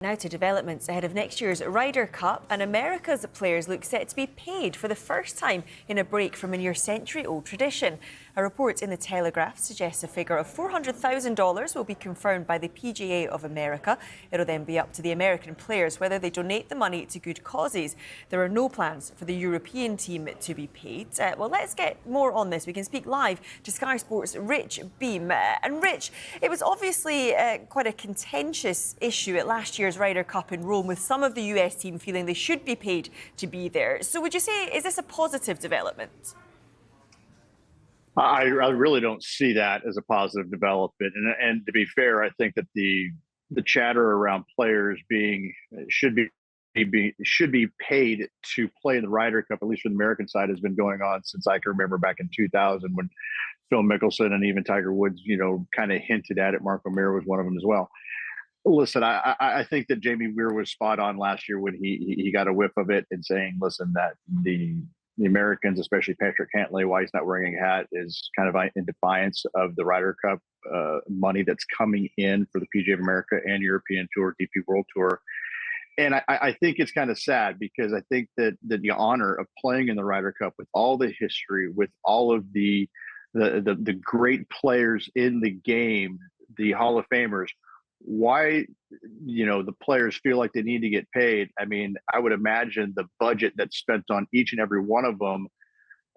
Now to developments ahead of next year's Ryder Cup, and America's players look set to be paid for the first time in a break from a near-century-old tradition. A report in The Telegraph suggests a figure of $400,000 will be confirmed by the PGA of America. It'll then be up to the American players whether they donate the money to good causes. There are no plans for the European team to be paid. Well, let's get more on this. We can speak live to Sky Sports' Rich Beem. And Rich, it was obviously quite a contentious issue at last year's Ryder Cup in Rome, with some of the US team feeling they should be paid to be there. So would you say, is this a positive development? I really don't see that as a positive development. And to be fair, I think that the chatter around players should be paid to play in the Ryder Cup, at least from the American side, has been going on since I can remember back in 2000 when Phil Mickelson and even Tiger Woods, kind of hinted at it. Mark O'Meara was one of them as well. Listen, I think that Jamie Weir was spot on last year when he got a whiff of it and saying, listen, that the Americans, especially Patrick Cantlay, why he's not wearing a hat, is kind of in defiance of the Ryder Cup money that's coming in for the PGA of America and European Tour, DP World Tour. And I think it's kind of sad because I think that the honor of playing in the Ryder Cup with all the history, with all of the great players in the game, the Hall of Famers, why the players feel like they need to get paid. I mean, I would imagine the budget that's spent on each and every one of them,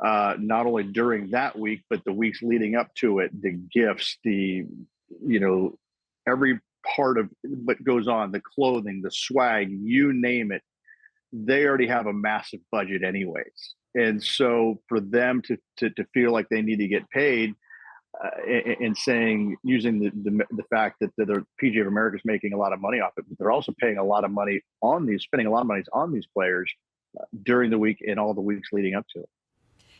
not only during that week but the weeks leading up to it, the gifts, every part of what goes on, the clothing, the swag, you name it, they already have a massive budget anyways. And so for them to feel like they need to get paid, and using the fact that the PGA of America is making a lot of money off it, but they're also paying a lot of money spending a lot of money on these players during the week and all the weeks leading up to it.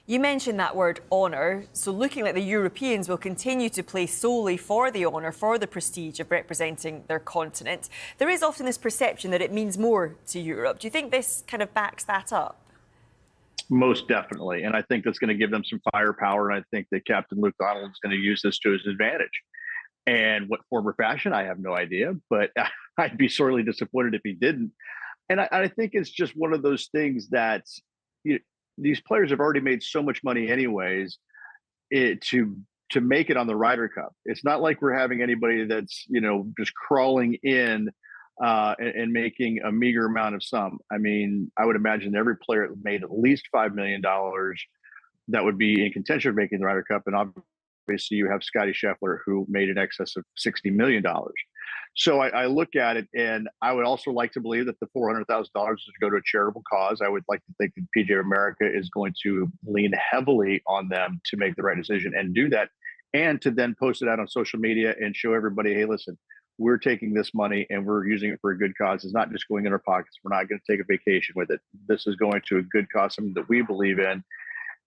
You mentioned that word honour. So looking like the Europeans will continue to play solely for the honour, for the prestige of representing their continent. There is often this perception that it means more to Europe. Do you think this kind of backs that up? Most definitely. And I think that's going to give them some firepower. And I think that Captain Luke Donald is going to use this to his advantage. And what form or fashion, I have no idea, but I'd be sorely disappointed if he didn't. And I think it's just one of those things that these players have already made so much money anyways to make it on the Ryder Cup. It's not like we're having anybody that's, just crawling in and making a meager amount of sum. I mean, I would imagine every player made at least $5 million that would be in contention of making the Ryder Cup. And obviously you have Scotty Scheffler, who made in excess of $60 million. So I look at it, and I would also like to believe that the $400,000 is to go to a charitable cause. I would like to think that PGA of America is going to lean heavily on them to make the right decision and do that, and to then post it out on social media and show everybody, hey, listen, we're taking this money and we're using it for a good cause. It's not just going in our pockets. We're not going to take a vacation with it. This is going to a good cause, something that we believe in.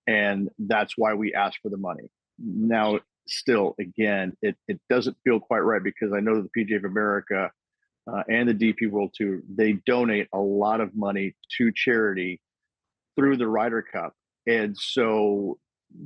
And that's why we ask for the money. Now, still, again, it doesn't feel quite right, because I know that the PGA of America and the DP World Tour, they donate a lot of money to charity through the Ryder Cup. And so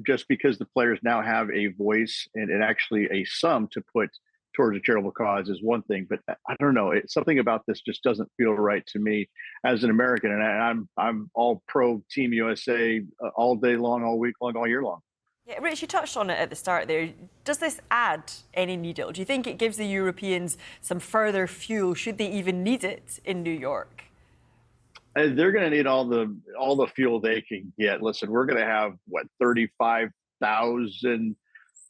just because the players now have a voice and actually a sum to put towards a charitable cause is one thing, but I don't know. Something about this just doesn't feel right to me as an American, and I'm all pro Team USA all day long, all week long, all year long. Yeah, Rich, you touched on it at the start there. Does this add any needle? Do you think it gives the Europeans some further fuel, should they even need it in New York? They're going to need all the fuel they can get. Listen, we're going to have 35,000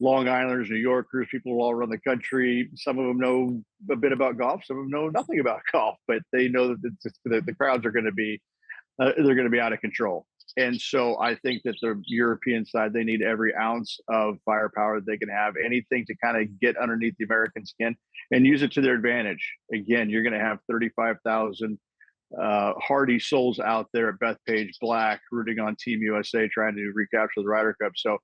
Long Islanders, New Yorkers, people all around the country. Some of them know a bit about golf. Some of them know nothing about golf, but they know that the crowds are going to be they're going to be out of control. And so I think that the European side, they need every ounce of firepower they can have, anything to kind of get underneath the American skin and use it to their advantage. Again, you're going to have 35,000 hardy souls out there at Bethpage Black rooting on Team USA, trying to recapture the Ryder Cup. So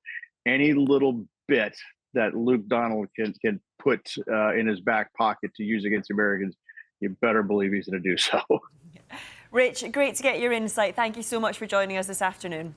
any little bit that Luke Donald can put in his back pocket to use against Americans, you better believe he's going to do so. Rich, great to get your insight. Thank you so much for joining us this afternoon.